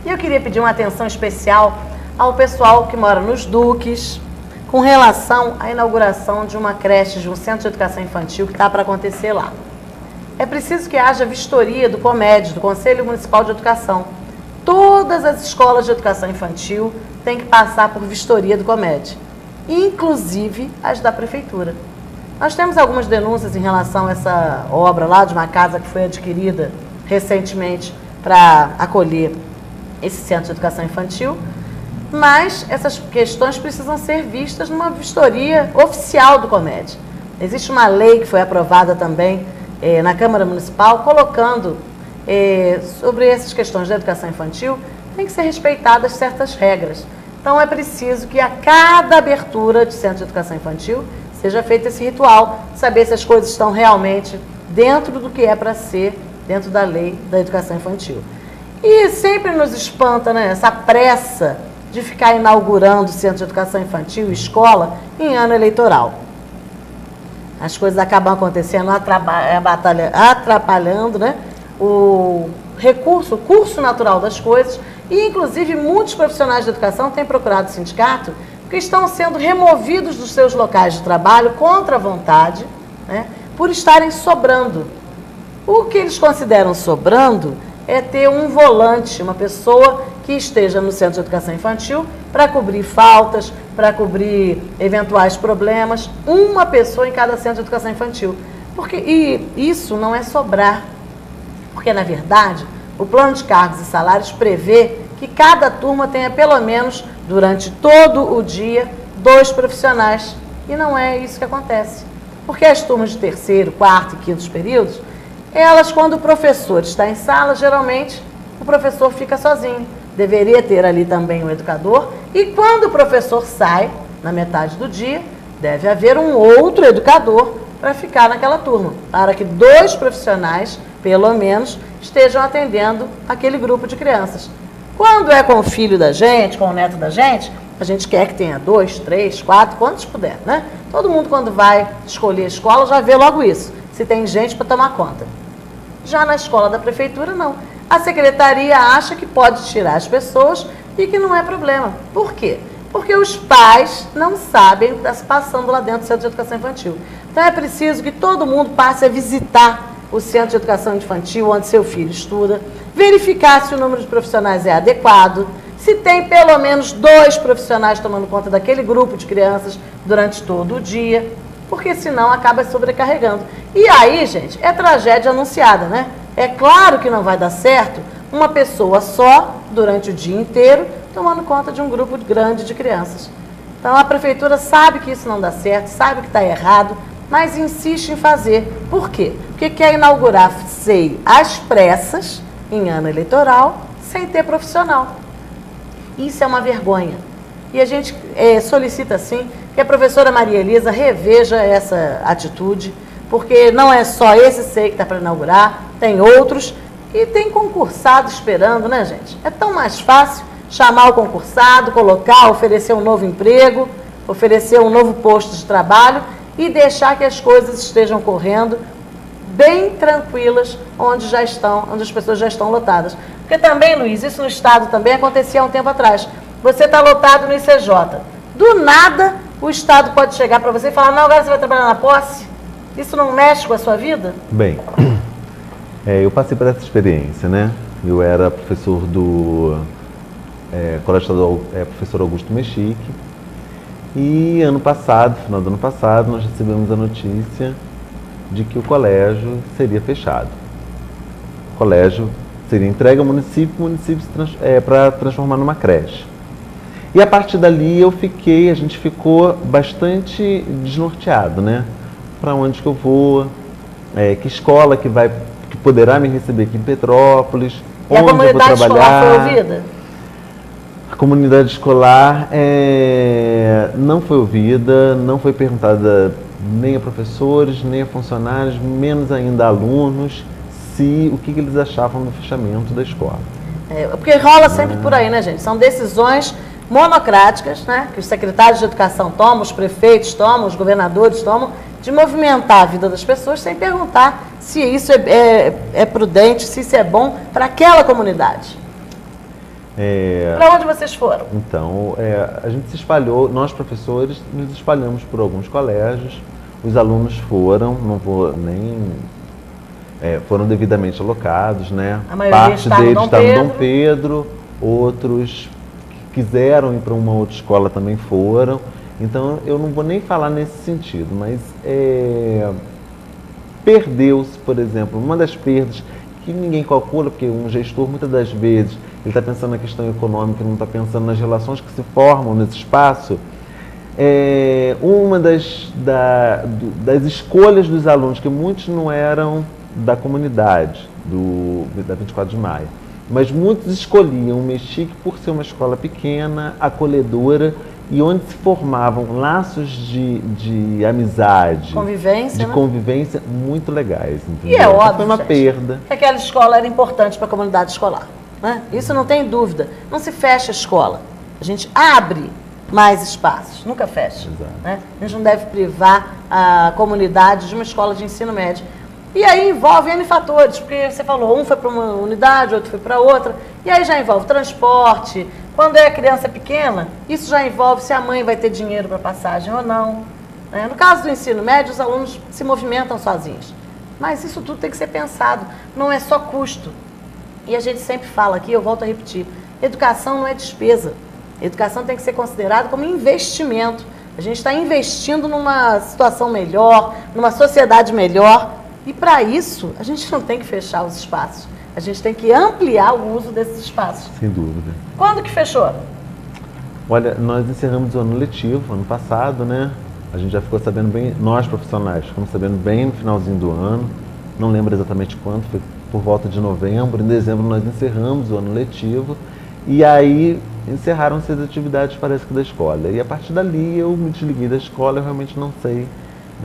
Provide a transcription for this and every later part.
E eu queria pedir uma atenção especial ao pessoal que mora nos Duques, com relação à inauguração de uma creche, de um centro de educação infantil que está para acontecer lá. É preciso que haja vistoria do COMED, do Conselho Municipal de Educação. Todas as escolas de educação infantil têm que passar por vistoria do COMED, inclusive as da Prefeitura. Nós temos algumas denúncias em relação a essa obra lá, de uma casa que foi adquirida recentemente para acolher esse centro de educação infantil, mas essas questões precisam ser vistas numa vistoria oficial do COMED. Existe uma lei que foi aprovada também na Câmara Municipal, colocando sobre essas questões da educação infantil, tem que ser respeitadas certas regras. Então é preciso que a cada abertura de centro de educação infantil seja feito esse ritual, saber se as coisas estão realmente dentro do que é para ser, dentro da lei da educação infantil. E sempre nos espanta, né, essa pressa de ficar inaugurando centro de educação infantil e escola em ano eleitoral. As coisas acabam acontecendo, atrapalhando, né, o curso natural das coisas, e inclusive muitos profissionais de educação têm procurado o sindicato porque estão sendo removidos dos seus locais de trabalho contra a vontade, né, por estarem sobrando. O que eles consideram sobrando é ter um volante, uma pessoa que esteja no centro de educação infantil para cobrir faltas, para cobrir eventuais problemas, uma pessoa em cada centro de educação infantil. E isso não é sobrar, porque, na verdade, o plano de cargos e salários prevê que cada turma tenha, pelo menos, durante todo o dia, 2 profissionais. E não é isso que acontece. Porque as turmas de terceiro, quarto e quinto períodos, elas, quando o professor está em sala, geralmente o professor fica sozinho. Deveria ter ali também um educador. E quando o professor sai, na metade do dia, deve haver um outro educador para ficar naquela turma, para que 2 profissionais, pelo menos, estejam atendendo aquele grupo de crianças. Quando é com o filho da gente, com o neto da gente, a gente quer que tenha 2, 3, 4, quantos puder, né? Todo mundo, quando vai escolher a escola, já vê logo isso, se tem gente para tomar conta. Já na escola da prefeitura, não. A secretaria acha que pode tirar as pessoas e que não é problema. Por quê? Porque os pais não sabem o que está se passando lá dentro do Centro de Educação Infantil. Então é preciso que todo mundo passe a visitar o Centro de Educação Infantil, onde seu filho estuda, verificar se o número de profissionais é adequado, se tem pelo menos 2 profissionais tomando conta daquele grupo de crianças durante todo o dia, porque senão acaba sobrecarregando. E aí, gente, é tragédia anunciada, né? É claro que não vai dar certo uma pessoa só, durante o dia inteiro, tomando conta de um grupo grande de crianças. Então a prefeitura sabe que isso não dá certo, sabe que está errado, mas insiste em fazer. Por quê? Porque quer inaugurar SEI às pressas, em ano eleitoral, sem ter profissional. Isso é uma vergonha. E a gente solicita, sim, que a professora Maria Elisa reveja essa atitude, porque não é só esse SEI que está para inaugurar, tem outros, e tem concursado esperando, né, gente? É tão mais fácil chamar o concursado, colocar, oferecer um novo emprego, oferecer um novo posto de trabalho e deixar que as coisas estejam correndo bem tranquilas onde as pessoas já estão lotadas. Porque também, Luiz, isso no Estado também acontecia há um tempo atrás. Você está lotado no ICJ. Do nada, o Estado pode chegar para você e falar, não, agora você vai trabalhar na posse? Isso não mexe com a sua vida? Bem, eu passei por essa experiência, né? Eu era professor do Colégio Estadual Professor Augusto Mexique. E ano passado, final do ano passado, nós recebemos a notícia de que o colégio seria fechado. O colégio seria entregue ao município, o município para transformar numa creche. E a partir dali a gente ficou bastante desnorteado, né? Para onde que eu vou, que escola que poderá me receber aqui em Petrópolis, onde eu vou trabalhar. A comunidade escolar foi ouvida? A comunidade escolar não foi ouvida, não foi perguntada nem a professores, nem a funcionários, menos ainda a alunos, o que eles achavam do fechamento da escola. Porque rola sempre por aí, né, gente? São decisões monocráticas, né, que os secretários de educação tomam, os prefeitos tomam, os governadores tomam, de movimentar a vida das pessoas sem perguntar se isso é prudente, se isso é bom para aquela comunidade. Para onde vocês foram? Então, a gente se espalhou, nós professores nos espalhamos por alguns colégios, os alunos foram, não vou nem... foram devidamente alocados, né? A maioria parte deles está no Dom Pedro, outros que quiseram ir para uma outra escola também foram. Então, eu não vou nem falar nesse sentido, mas perdeu-se, por exemplo, uma das perdas que ninguém calcula, porque um gestor, muitas das vezes, ele está pensando na questão econômica, não está pensando nas relações que se formam nesse espaço. Uma das escolhas dos alunos, que muitos não eram da comunidade da 24 de maio, mas muitos escolhiam o Mexique por ser uma escola pequena, acolhedora, e onde se formavam laços de amizade, convivência muito legais. Entendeu? E é óbvio, foi uma perda. Que aquela escola era importante para a comunidade escolar, né? Isso não tem dúvida. Não se fecha a escola. A gente abre mais espaços, nunca fecha. Né? A gente não deve privar a comunidade de uma escola de ensino médio. E aí envolve N fatores, porque você falou, um foi para uma unidade, outro foi para outra, e aí já envolve transporte. Quando é criança pequena, isso já envolve se a mãe vai ter dinheiro para passagem ou não. No caso do ensino médio, os alunos se movimentam sozinhos. Mas isso tudo tem que ser pensado, não é só custo. E a gente sempre fala aqui, eu volto a repetir, educação não é despesa. Educação tem que ser considerada como investimento. A gente está investindo numa situação melhor, numa sociedade melhor. E para isso, a gente não tem que fechar os espaços. A gente tem que ampliar o uso desses espaços. Sem dúvida. Quando que fechou? Olha, nós encerramos o ano letivo, ano passado, né? A gente já ficou sabendo bem, nós profissionais, ficamos sabendo bem no finalzinho do ano. Não lembro exatamente quando, foi por volta de novembro. Em dezembro nós encerramos o ano letivo. E aí encerraram-se as atividades, parece que da escola. E a partir dali eu me desliguei da escola, eu realmente não sei.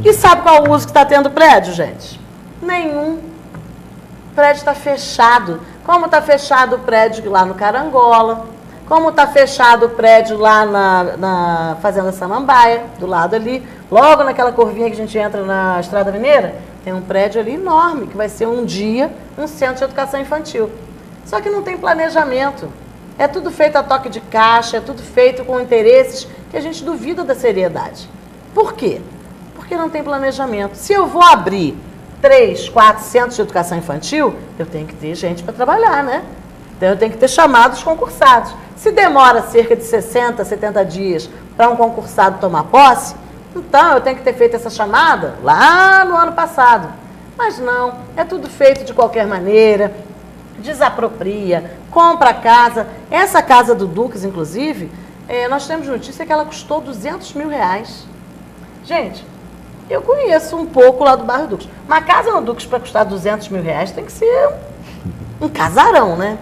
E sabe qual o uso que está tendo o prédio, gente? Nenhum. O prédio está fechado. Como está fechado o prédio lá no Carangola, como está fechado o prédio lá na Fazenda Samambaia, do lado ali, logo naquela curvinha que a gente entra na Estrada Mineira, tem um prédio ali enorme, que vai ser um dia um centro de educação infantil. Só que não tem planejamento. É tudo feito a toque de caixa, é tudo feito com interesses que a gente duvida da seriedade. Por quê? Porque não tem planejamento. Se eu vou abrir 3, 4 centros de educação infantil, eu tenho que ter gente para trabalhar, né? Então eu tenho que ter chamados concursados. Se demora cerca de 60, 70 dias para um concursado tomar posse, então eu tenho que ter feito essa chamada lá no ano passado. Mas não, é tudo feito de qualquer maneira, desapropria, compra a casa. Essa casa do Dux, inclusive, nós temos notícia que ela custou R$200 mil. Gente, eu conheço um pouco lá do bairro Dux. Uma casa no Dux para custar R$200 mil tem que ser um casarão, né?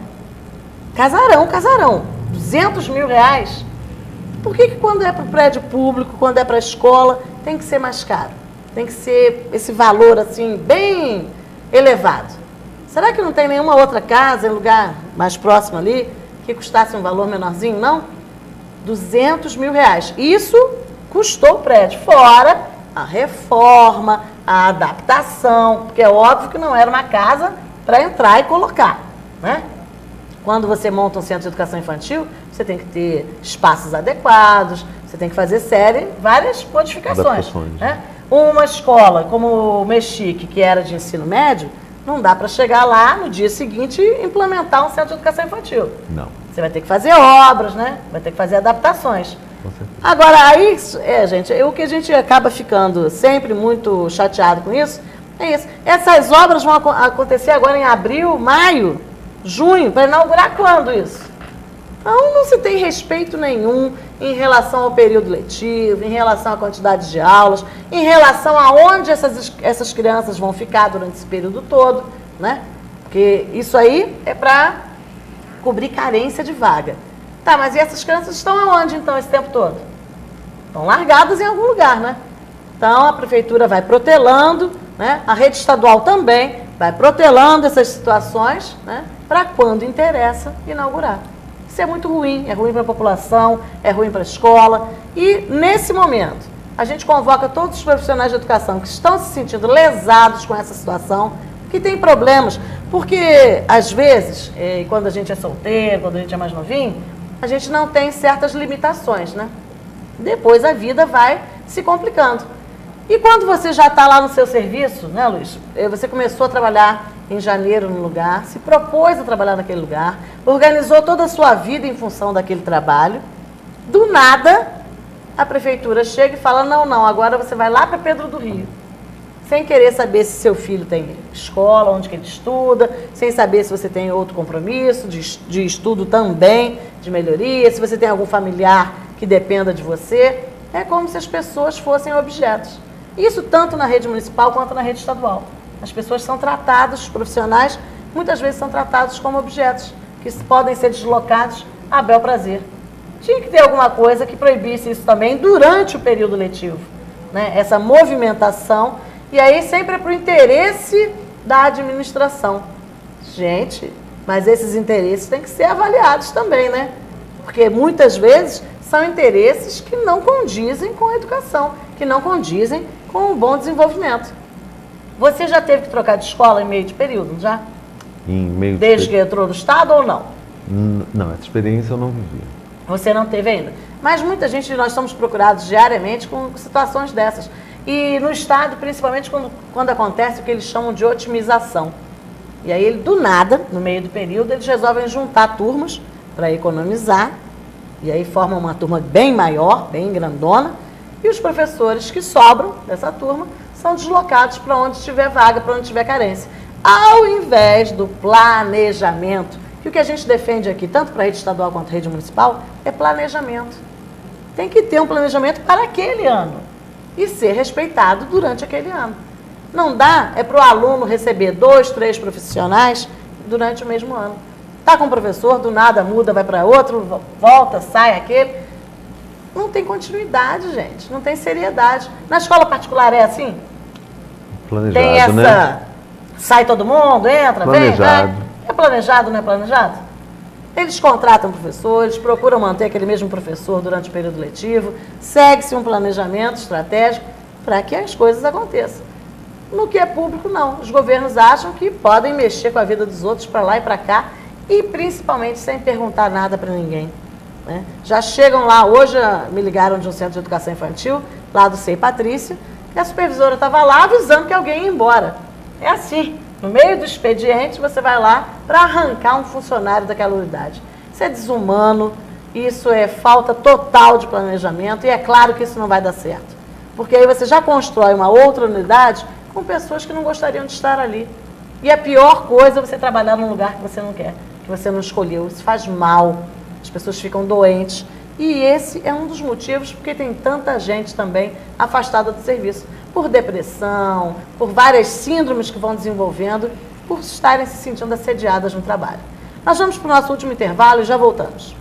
Casarão. R$200 mil. Por que quando é para o prédio público, quando é para a escola, tem que ser mais caro? Tem que ser esse valor, assim, bem elevado. Será que não tem nenhuma outra casa em lugar mais próximo ali que custasse um valor menorzinho, não? R$200 mil. Isso custou o prédio, fora a reforma, a adaptação, porque é óbvio que não era uma casa para entrar e colocar, né? Quando você monta um centro de educação infantil, você tem que ter espaços adequados, você tem que fazer várias modificações. Né? Uma escola como o Mexique, que era de ensino médio, não dá para chegar lá no dia seguinte e implementar um centro de educação infantil. Não. Você vai ter que fazer obras, né? Vai ter que fazer adaptações. Agora, aí, gente, o que a gente acaba ficando sempre muito chateado com isso, é isso. Essas obras vão acontecer agora em abril, maio, junho, para inaugurar quando isso? Então, não se tem respeito nenhum em relação ao período letivo, em relação à quantidade de aulas, em relação a onde essas crianças vão ficar durante esse período todo, né? Porque isso aí é para cobrir carência de vaga. Tá, mas e essas crianças estão aonde, então, esse tempo todo? Estão largadas em algum lugar, né? Então, a prefeitura vai protelando, né? A rede estadual também vai protelando essas situações, né? Para quando interessa inaugurar. Isso é muito ruim, é ruim para a população, é ruim para a escola. E, nesse momento, a gente convoca todos os profissionais de educação que estão se sentindo lesados com essa situação que tem problemas. Porque, às vezes, quando a gente é solteiro, quando a gente é mais novinho, a gente não tem certas limitações, né? Depois a vida vai se complicando. E quando você já está lá no seu serviço, né, Luiz? Você começou a trabalhar em janeiro no lugar, se propôs a trabalhar naquele lugar, organizou toda a sua vida em função daquele trabalho. Do nada, a prefeitura chega e fala, não, agora você vai lá para Pedro do Rio. Sem querer saber se seu filho tem escola, onde que ele estuda, sem saber se você tem outro compromisso de estudo também, de melhoria, se você tem algum familiar que dependa de você. É como se as pessoas fossem objetos. Isso tanto na rede municipal quanto na rede estadual. As pessoas são tratadas, os profissionais, muitas vezes são tratados como objetos, que podem ser deslocados a bel prazer. Tinha que ter alguma coisa que proibisse isso também durante o período letivo, né? Essa movimentação, e aí sempre é para o interesse da administração. Gente, mas esses interesses têm que ser avaliados também, né? Porque muitas vezes são interesses que não condizem com a educação, que não condizem com o bom desenvolvimento. Você já teve que trocar de escola em meio de período, já? Desde que entrou no Estado ou não? Não, essa experiência eu não vivi. Você não teve ainda. Mas muita gente, nós somos procurados diariamente com situações dessas. E no Estado, principalmente quando acontece o que eles chamam de otimização. E aí, do nada, no meio do período, eles resolvem juntar turmas para economizar. E aí formam uma turma bem maior, bem grandona. E os professores que sobram dessa turma são deslocados para onde tiver vaga, para onde tiver carência. Ao invés do planejamento, que o que a gente defende aqui, tanto para a rede estadual quanto a rede municipal, é planejamento. Tem que ter um planejamento para aquele ano e ser respeitado durante aquele ano. Não dá para o aluno receber 2, 3 profissionais durante o mesmo ano. Está com um professor, do nada muda, vai para outro, volta, sai aquele. Não tem continuidade, gente. Não tem seriedade. Na escola particular é assim? Planejado, tem essa... né? Sai todo mundo, entra, planejado. Vem, vai. É planejado, não é planejado? Eles contratam professores, procuram manter aquele mesmo professor durante o período letivo, segue-se um planejamento estratégico para que as coisas aconteçam. No que é público, não. Os governos acham que podem mexer com a vida dos outros para lá e para cá e principalmente sem perguntar nada para ninguém. Né? Já chegam lá, hoje me ligaram de um centro de educação infantil, lá do SEI Patrícia, que a supervisora estava lá avisando que alguém ia embora. É assim, no meio do expediente você vai lá para arrancar um funcionário daquela unidade. Isso é desumano, isso é falta total de planejamento e é claro que isso não vai dar certo. Porque aí você já constrói uma outra unidade com pessoas que não gostariam de estar ali. E a pior coisa é você trabalhar num lugar que você não quer, que você não escolheu. Isso faz mal. As pessoas ficam doentes. E esse é um dos motivos porque tem tanta gente também afastada do serviço. Por depressão, por várias síndromes que vão desenvolvendo, por estarem se sentindo assediadas no trabalho. Nós vamos para o nosso último intervalo e já voltamos.